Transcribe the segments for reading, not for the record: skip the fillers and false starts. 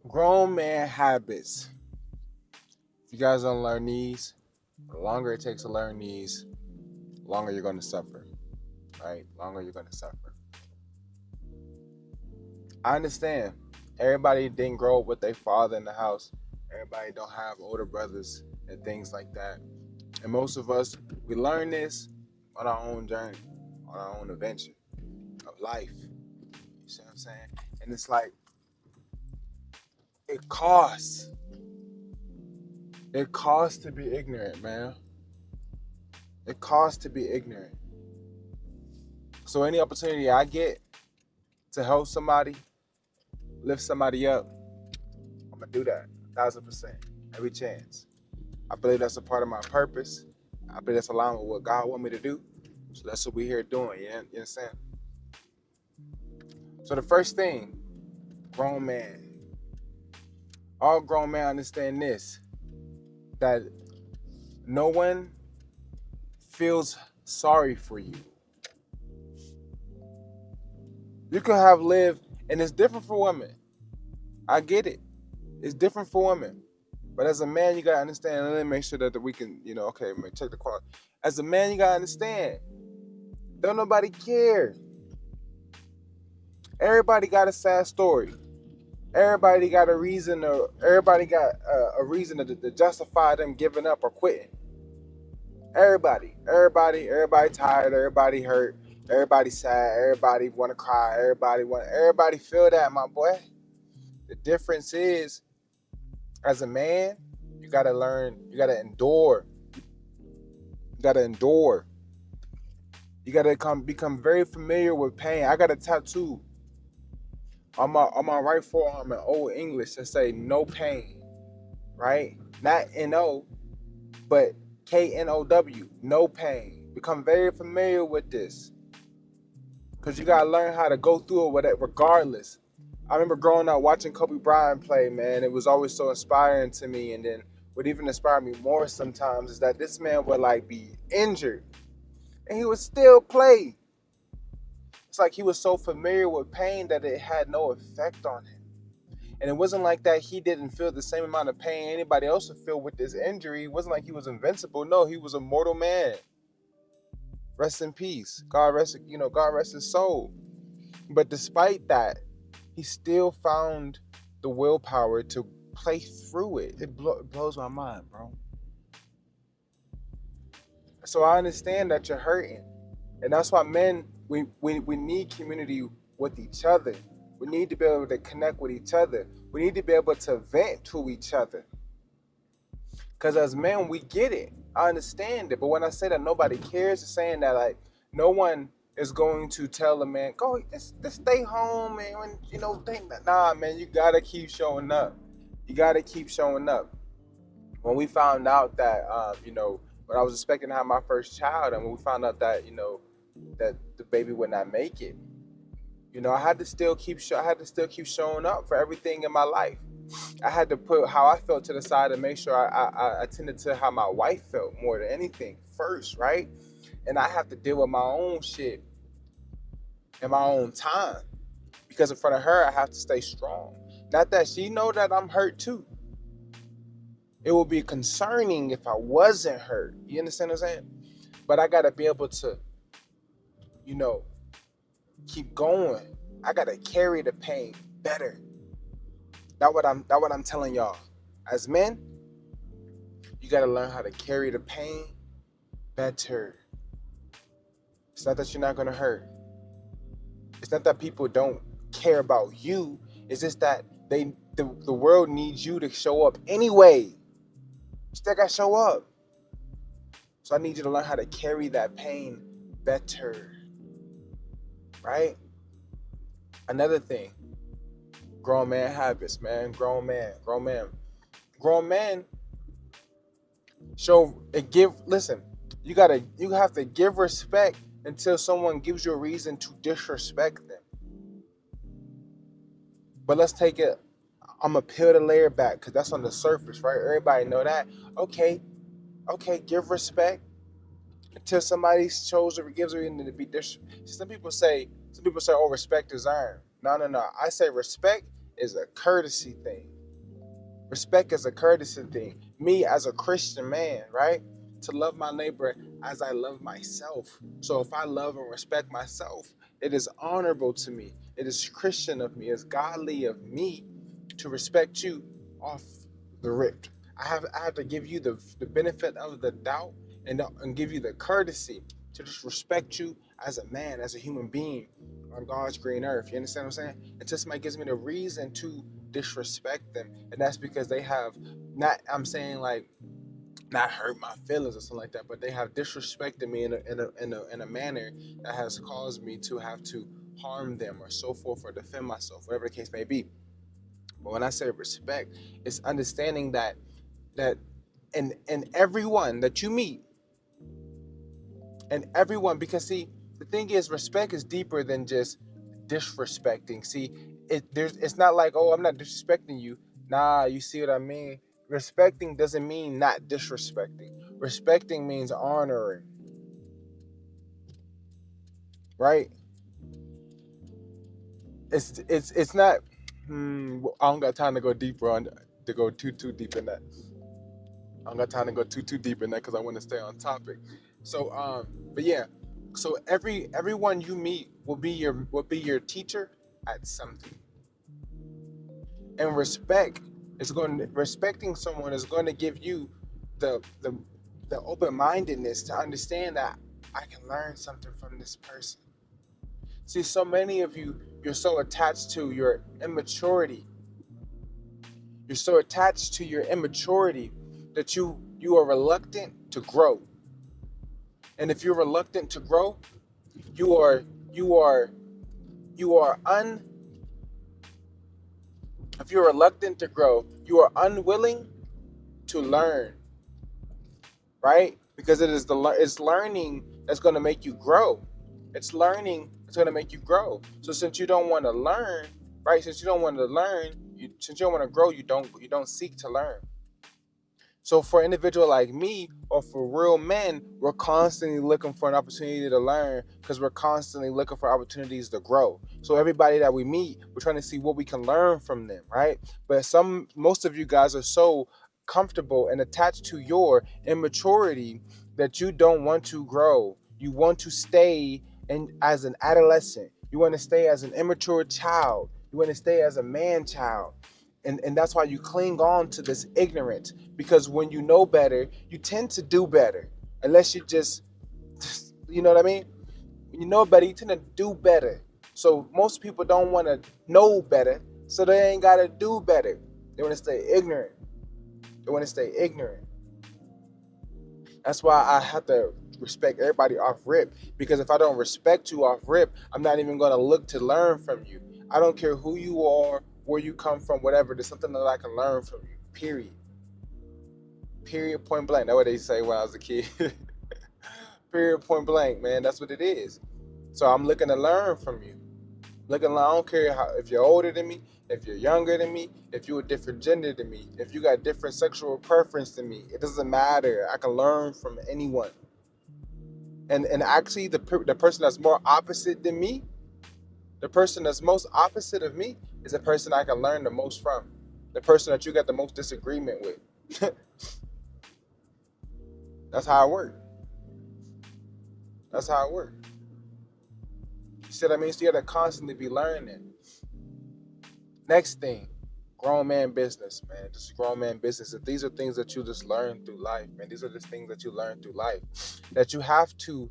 Grown man habits. If you guys don't learn these, the longer it takes to learn these, the longer you're going to suffer. Right? The longer you're going to suffer. I understand. Everybody didn't grow up with their father in the house. Everybody don't have older brothers and things like that. And most of us, we learn this on our own journey, on our own adventure of life. You see what I'm saying? And it's like, it costs. It costs to be ignorant, man. It costs to be ignorant. So any opportunity I get to help somebody, lift somebody up, I'm gonna do that 1,000%, every chance. I believe that's a part of my purpose. I believe that's aligned with what God want me to do. So that's what we're here doing. You understand? So the first thing, grown man. All grown men understand this, that no one feels sorry for you. You could have lived, and it's different for women. I get it. It's different for women. But as a man, you gotta understand. Let me make sure that we can, okay, check the quality. As a man, you gotta understand. Don't nobody care. Everybody got a sad story. Everybody got a reason, a reason to justify them giving up or quitting. Everybody tired. Everybody hurt. Everybody sad. Everybody want to cry. Everybody feel that, my boy. The difference is, as a man, you gotta learn. You gotta endure. You gotta endure. You gotta become very familiar with pain. I got a tattoo on my right forearm in Old English that say "No pain," right? Not N-O, but K-N-O-W. No pain. Become very familiar with this, because you gotta learn how to go through it regardless. I remember growing up watching Kobe Bryant play, man. It was always so inspiring to me. And then what even inspired me more sometimes is that this man would like be injured and he would still play. It's like he was so familiar with pain that it had no effect on him. And it wasn't like that he didn't feel the same amount of pain anybody else would feel with this injury. It wasn't like he was invincible. No, he was a mortal man. Rest in peace. God rest his soul. But despite that, he still found the willpower to play through it. It blows my mind, bro. So I understand that you're hurting. And that's why men, we need community with each other. We need to be able to connect with each other. We need to be able to vent to each other. Because as men, we get it. I understand it. But when I say that nobody cares, it's saying that like no one is going to tell a man, go just stay home, and when nah, man, you gotta keep showing up. You gotta keep showing up. When we found out that when I was expecting to have my first child, and when we found out that that the baby would not make it, I had to still keep showing up for everything in my life. I had to put how I felt to the side and make sure I attended to how my wife felt more than anything first, right? And I have to deal with my own shit in my own time, because in front of her I have to stay strong. Not that she know that I'm hurt too. It would be concerning if I wasn't hurt. You understand what I'm saying? But I gotta be able to, you know, keep going. I gotta carry the pain better. That what I'm telling y'all. As men, you gotta learn how to carry the pain better. It's not that you're not gonna hurt. It's not that people don't care about you. It's just that the world needs you to show up anyway. You still gotta show up. So I need you to learn how to carry that pain better. Right? Another thing, grown man habits, man. Grown man show and give. Listen, you have to give respect until someone gives you a reason to disrespect them. But let's take it. I'm gonna peel the layer back because that's on the surface, right? Everybody know that. Okay, give respect until somebody shows or gives a reason to be disrespectful. Some people say, oh, respect is earned. No. I say respect is a courtesy thing. Respect is a courtesy thing. Me as a Christian man, right? To love my neighbor as I love myself. So if I love and respect myself, it is honorable to me. It is Christian of me. It's godly of me to respect you off the rip. I have to give you the benefit of the doubt and give you the courtesy to just respect you as a man, as a human being on God's green earth. You understand what I'm saying? Until somebody gives me the reason to disrespect them, and that's because they have not. I'm saying like not hurt my feelings or something like that, but they have disrespected me in a manner that has caused me to have to harm them or so forth or defend myself, whatever the case may be. But when I say respect, it's understanding that in everyone that you meet, and everyone, because see, the thing is, respect is deeper than just disrespecting. See, it's not like, oh, I'm not disrespecting you. Nah, you see what I mean? Respecting doesn't mean not disrespecting. Respecting means honoring, right? It's not. I don't got time to go deeper on to go too deep in that. I don't got time to go too deep in that because I want to stay on topic. So but yeah, so everyone you meet will be your teacher at something. And respecting someone is going to give you the the the open mindedness to understand that I can learn something from this person. See, so many of you, you're so attached to your immaturity. You're so attached to your immaturity that you are reluctant to grow. And if you're reluctant to grow, you are you are you are un if you're reluctant to grow, you are unwilling to learn, right? Because it's learning that's going to make you grow. It's learning that's going to make you grow. So since you don't want to learn, right? Since you don't want to learn, since you don't want to grow, you don't seek to learn. So for an individual like me, or for real men, we're constantly looking for an opportunity to learn because we're constantly looking for opportunities to grow. So everybody that we meet, we're trying to see what we can learn from them, right? But most of you guys are so comfortable and attached to your immaturity that you don't want to grow. You want to stay as an adolescent. You want to stay as an immature child. You want to stay as a man child. And that's why you cling on to this ignorance, because when you know better, you tend to do better. Unless you just, you know what I mean? When you know better, you tend to do better. So most people don't want to know better, so they ain't got to do better. They want to stay ignorant. They want to stay ignorant. That's why I have to respect everybody off rip, because if I don't respect you off rip, I'm not even going to look to learn from you. I don't care who you are, where you come from, whatever. There's something that I can learn from you. Period. Period. Point blank. That's what they say when I was a kid. Period. Point blank, man. That's what it is. So I'm looking to learn from you. I don't care if you're older than me, if you're younger than me, if you're a different gender than me, if you got different sexual preference than me. It doesn't matter. I can learn from anyone. And actually, the person that's more opposite than me, the person that's most opposite of me, is the person I can learn the most from. The person that you got the most disagreement with. That's how it works. That's how it works. You see what I mean? So you got to constantly be learning. Next thing, grown man business, man. Just grown man business. If these are things that you just learn through life, man. These are just things that you learn through life. That you have to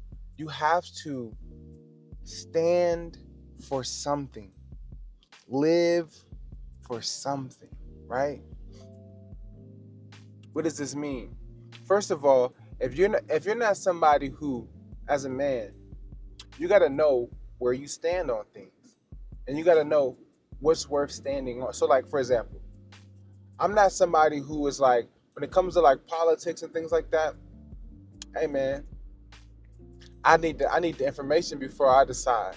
stand for something. Live for something, right? What does this mean? First of all, if you're not somebody who, as a man, you got to know where you stand on things, and you got to know what's worth standing on. So, like, for example, I'm not somebody who is like, when it comes to like politics and things like that. Hey, man, I need the information before I decide.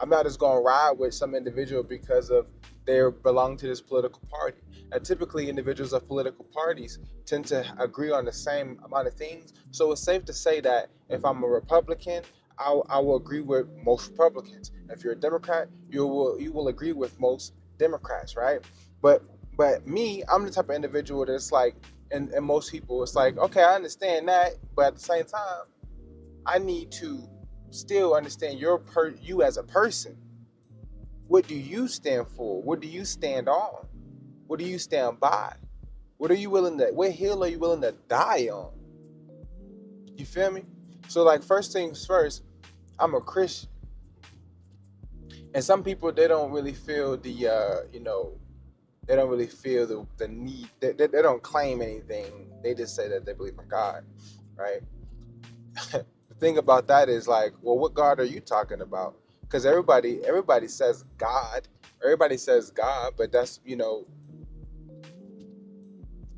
I'm not just gonna ride with some individual because of they belong to this political party. And typically, individuals of political parties tend to agree on the same amount of things. So it's safe to say that if I'm a Republican, I will agree with most Republicans. If you're a Democrat, you will agree with most Democrats, right? But me, I'm the type of individual that's like, and most people, it's like, okay, I understand that, but at the same time, I need to still understand you as a person. What do you stand for? What do you stand on? What do you stand by? What hill are you willing to die on? You feel me? So like, first things first, I'm a Christian. And some people, they don't really feel they don't really feel the need. They don't claim anything. They just say that they believe in God, right? The thing about that is like, well, what God are you talking about? Because everybody says God. Everybody says God, but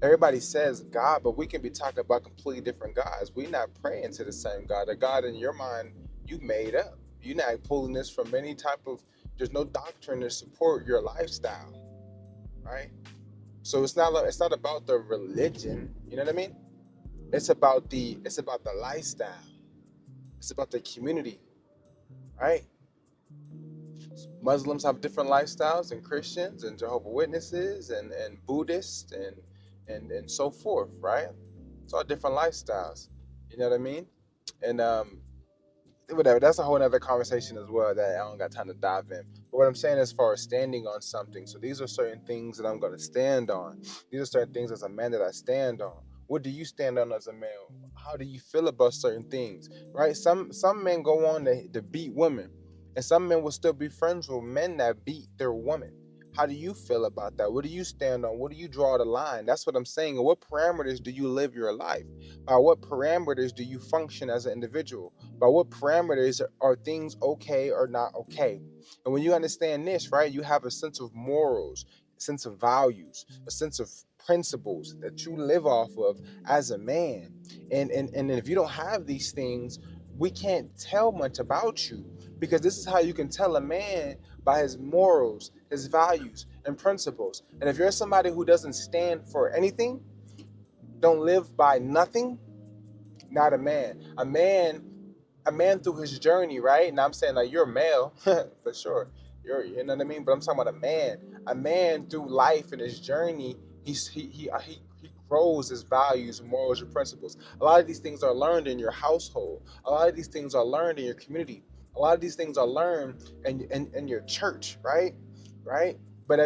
everybody says God, but we can be talking about completely different gods. We're not praying to the same God. The God in your mind, you made up. You're not pulling this from any type of, there's no doctrine to support your lifestyle, right? So it's not about the religion, you know what I mean? It's about the lifestyle. It's about the community, right? Muslims have different lifestyles than Christians and Jehovah's Witnesses and Buddhists and so forth, right? It's all different lifestyles. You know what I mean? And whatever, that's a whole other conversation as well that I don't got time to dive in. But what I'm saying, as far as standing on something, so these are certain things that I'm going to stand on. These are certain things as a man that I stand on. What do you stand on as a man? How do you feel about certain things, right? Some men go on to beat women, and some men will still be friends with men that beat their woman. How do you feel about that? What do you stand on? What do you draw the line? That's what I'm saying. What parameters do you live your life? By what parameters do you function as an individual? By what parameters are things okay or not okay? And when you understand this, right, you have a sense of morals, a sense of values, a sense of principles that you live off of as a man. And if you don't have these things, we can't tell much about you, because this is how you can tell a man: by his morals, his values, and principles. And if you're somebody who doesn't stand for anything, don't live by nothing, not a man. A man through his journey, right? And I'm saying, like, you're a male for sure. You know what I mean? But I'm talking about a man. A man through life and his journey, he grows his values, morals, and principles. A lot of these things are learned in your household. A lot of these things are learned in your community. A lot of these things are learned in your church, right? Right? But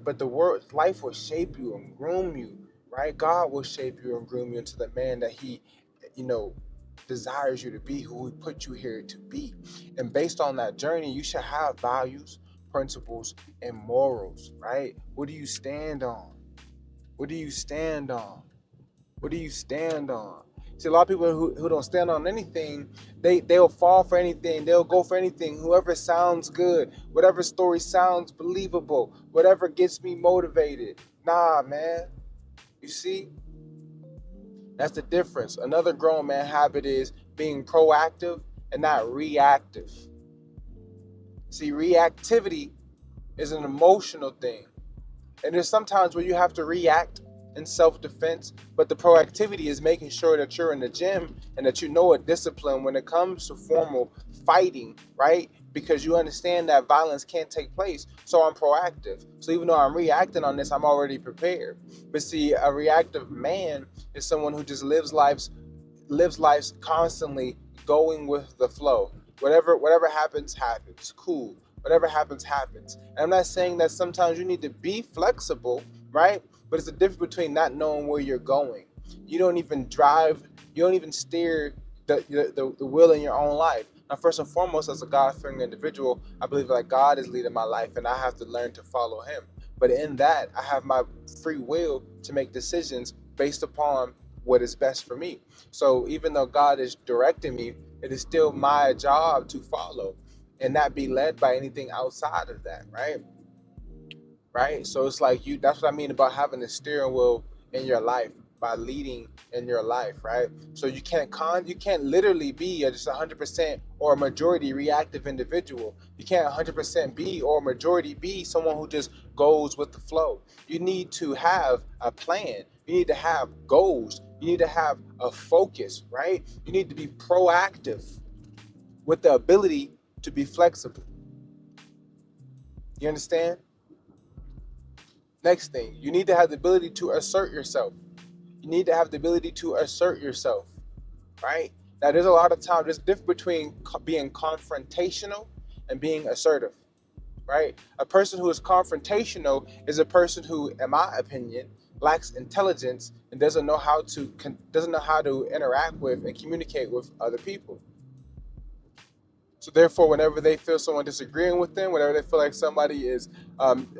but the world, life will shape you and groom you, right? God will shape you and groom you into the man that He, you know, desires you to be, who He put you here to be. And based on that journey, you should have values, principles, and morals, right? What do you stand on? What do you stand on? What do you stand on? See, a lot of people who don't stand on anything, they'll fall for anything. They'll go for anything. Whoever sounds good, whatever story sounds believable, whatever gets me motivated. Nah, man. You see, that's the difference. Another grown man habit is being proactive and not reactive. See, reactivity is an emotional thing. And there's sometimes where you have to react in self-defense, but the proactivity is making sure that you're in the gym and that you know a discipline when it comes to formal fighting, right? Because you understand that violence can't take place. So I'm proactive. So even though I'm reacting on this, I'm already prepared. But see, a reactive man is someone who just lives life constantly going with the flow. Whatever happens. Cool. Whatever happens. And I'm not saying that sometimes you need to be flexible, right? But it's the difference between not knowing where you're going. You don't even drive. You don't even steer the wheel in your own life. Now, first and foremost, as a God-fearing individual, I believe that God is leading my life, and I have to learn to follow Him. But in that, I have my free will to make decisions based upon what is best for me. So even though God is directing me, it is still my job to follow and not be led by anything outside of that, right? Right? So it's like that's what I mean about having a steering wheel in your life, by leading in your life, right? So you can't literally be a just 100% or a majority reactive individual. You can't 100% be or majority be someone who just goes with the flow. You need to have a plan. You need to have goals. You need to have a focus, right? You need to be proactive with the ability to be flexible. You understand? Next thing, you need to have the ability to assert yourself. You need to have the ability to assert yourself, right? Now, there's a lot of times, there's a difference between being confrontational and being assertive, right? A person who is confrontational is a person who, in my opinion, lacks intelligence and doesn't know how to interact with and communicate with other people. So therefore, whenever they feel someone disagreeing with them, whenever they feel like somebody is,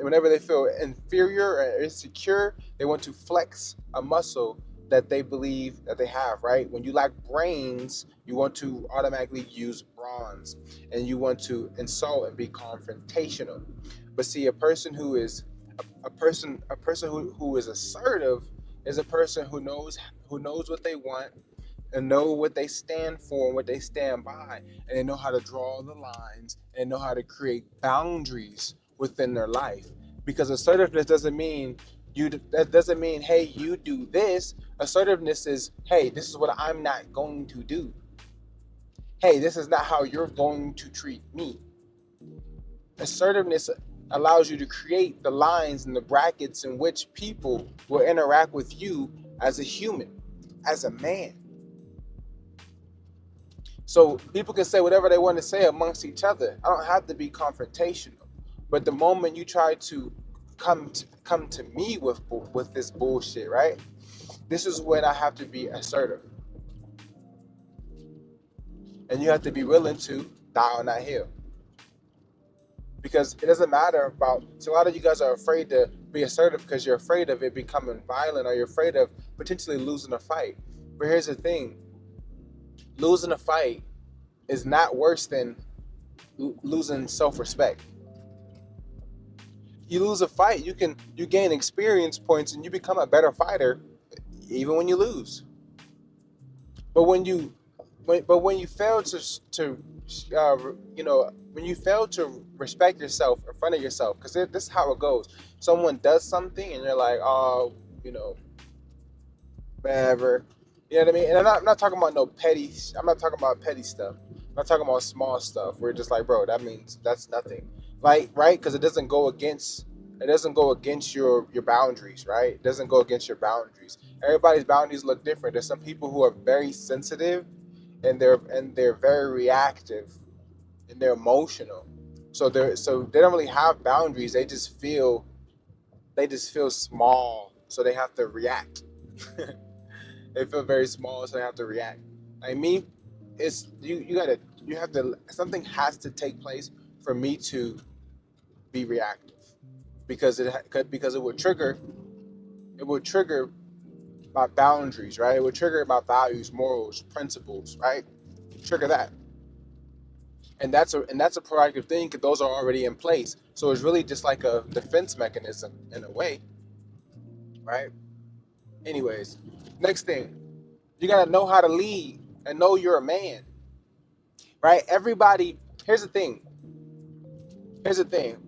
whenever they feel inferior or insecure, they want to flex a muscle that they believe that they have, right? When you lack brains, you want to automatically use bronze, and you want to insult and be confrontational. But see, a person who is assertive is a person who knows what they want and know what they stand for and what they stand by, and they know how to draw the lines and know how to create boundaries within their life. Because assertiveness doesn't mean hey, you do this. Assertiveness is, hey, this is what I'm not going to do. Hey, this is not how you're going to treat me. Assertiveness allows you to create the lines and the brackets in which people will interact with you as a human, as a man. So people can say whatever they want to say amongst each other. I don't have to be confrontational. But the moment you try to come to me with this bullshit, right? This is when I have to be assertive. And you have to be willing to die on that hill. Because it doesn't matter about, so a lot of you guys are afraid to be assertive because you're afraid of it becoming violent, or you're afraid of potentially losing a fight. But here's the thing. Losing a fight is not worse than losing self-respect. You lose a fight, you gain experience points and you become a better fighter even when you lose. But when you fail to when you fail to respect yourself in front of yourself, because this is how it goes. Someone does something and you're like, oh, whatever. You know what I mean? And I'm not talking about no petty. I'm not talking about petty stuff. I'm not talking about small stuff. We're just like, bro, that means that's nothing. Like, right? Because it doesn't go against your boundaries, right? It doesn't go against your boundaries. Everybody's boundaries look different. There's some people who are very sensitive, and they're very reactive, and they're emotional. So they don't really have boundaries. They just feel small, so they have to react. They feel very small, so they have to react. Like me, it's you have to, something has to take place for me to be reactive, because it would trigger my boundaries, right? It would trigger my values, morals, principles, right? Trigger that, and that's a proactive thing because those are already in place. So it's really just like a defense mechanism in a way, right? Anyways, next thing, you gotta know how to lead and know you're a man, right? Everybody. Here's the thing,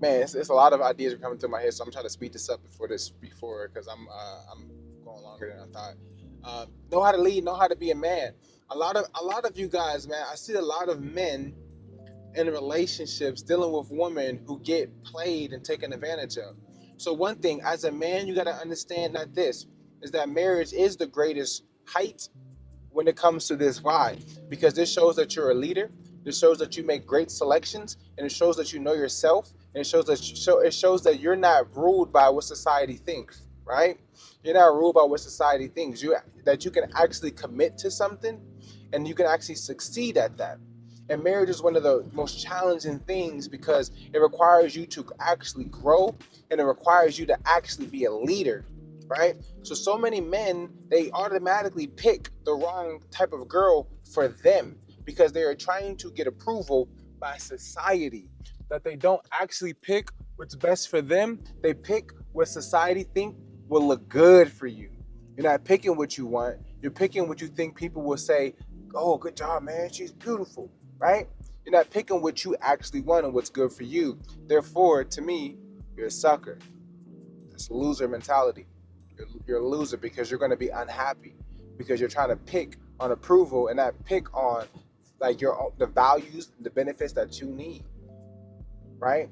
man. It's a lot of ideas are coming to my head, so I'm trying to speed this up before because I'm going longer than I thought. Know how to lead, know how to be a man. A lot of you guys, man. I see a lot of men in relationships dealing with women who get played and taken advantage of. So one thing, as a man, you got to understand that this is that marriage is the greatest height when it comes to this. Why? Because this shows that you're a leader. This shows that you make great selections, and it shows that you know yourself, and it shows that you're not ruled by what society thinks. Right? You're not ruled by what society thinks. That you can actually commit to something, and you can actually succeed at that. And marriage is one of the most challenging things because it requires you to actually grow, and it requires you to actually be a leader, right? So many men, they automatically pick the wrong type of girl for them because they are trying to get approval by society. That they don't actually pick what's best for them. They pick what society think will look good for you. You're not picking what you want. You're picking what you think people will say, oh, good job, man, she's beautiful, right? You're not picking what you actually want and what's good for you. Therefore, to me, you're a sucker. It's a loser mentality. You're a loser because you're going to be unhappy because you're trying to pick on approval and not pick on like the values, the benefits that you need, right?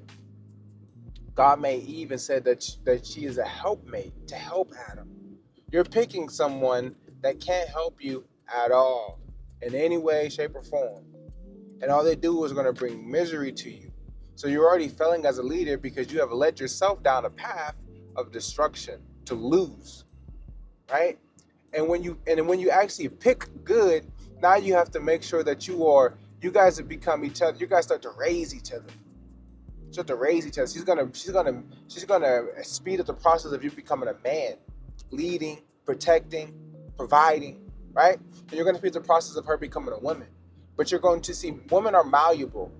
God made Eve and said that she is a helpmate to help Adam. You're picking someone that can't help you at all in any way, shape, or form. And all they do is going to bring misery to you. So you're already failing as a leader because you have led yourself down a path of destruction to lose, right? And when you actually pick good, now you have to make sure that you guys have become each other. You guys start to raise each other. Start to raise each other. She's gonna speed up the process of you becoming a man, leading, protecting, providing, right? And you're gonna speed the process of her becoming a woman. But you're going to see women are malleable.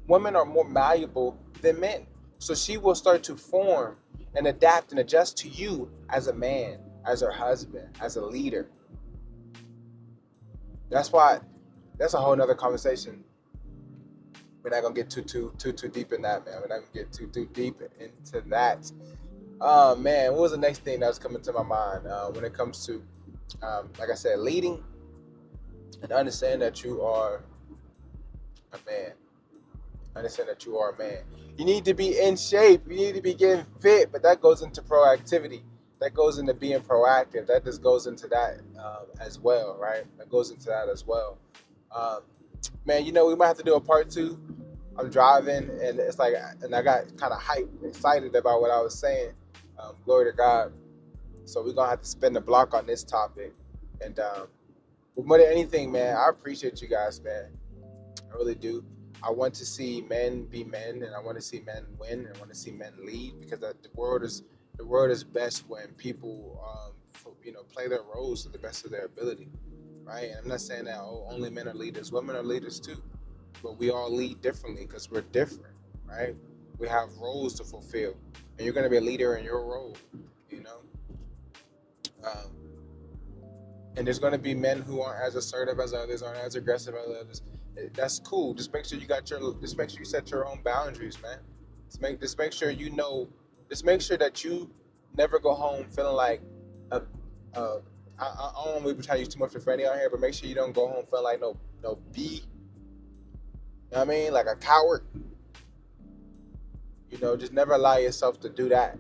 Women are more malleable than men. So she will start to form and adapt and adjust to you as a man, as her husband, as a leader. That's why that's a whole nother conversation. We're not gonna get too deep in that, man. We're not gonna get too deep into that. Oh man, what was the next thing that was coming to my mind when it comes to, like I said, leading and understand that you are a man. Understand that you are a man. You need to be in shape. You need to be getting fit, but that goes into proactivity. That goes into being proactive. That just goes into that as well, right? That goes into that as well. Um, Man, we might have to do a part two. I'm driving, and it's like, and I got kind of hyped, excited about what I was saying. Glory to God. So we're gonna have to spin the block on this topic. And but more than anything, man, I appreciate you guys, man. I really do. I want to see men be men, and I want to see men win, and I want to see men lead because the world is best when people play their roles to the best of their ability, right? And I'm not saying that only men are leaders, women are leaders too, but we all lead differently because we're different, right? We have roles to fulfill, and you're going to be a leader in your role, you know. Um, and there's going to be men who aren't as assertive as others, aren't as aggressive as others. That's cool. Just make sure just make sure you set your own boundaries, man. Just make sure you know. Just make sure that you never go home feeling like a. a I don't want to try to use too much profanity out here, but make sure you don't go home feeling like no B. You know what I mean? Like a coward. Just never allow yourself to do that.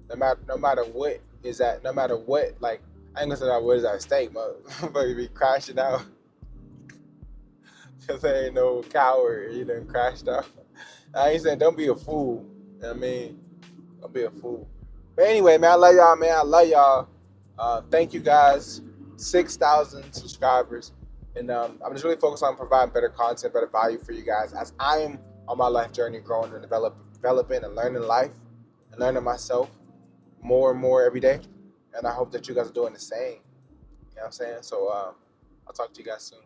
No matter what is at. No matter what, like, I ain't gonna say that what is at stake, but you be crashing out because there ain't no coward. You done crashed out. I ain't saying don't be a fool. You know what I mean? Don't be a fool. But anyway, man, I love y'all, man. I love y'all. Thank you guys. 6,000 subscribers. And I'm just really focused on providing better content, better value for you guys as I am on my life journey, growing and developing and learning life and learning myself more and more every day. And I hope that you guys are doing the same. You know what I'm saying? So I'll talk to you guys soon.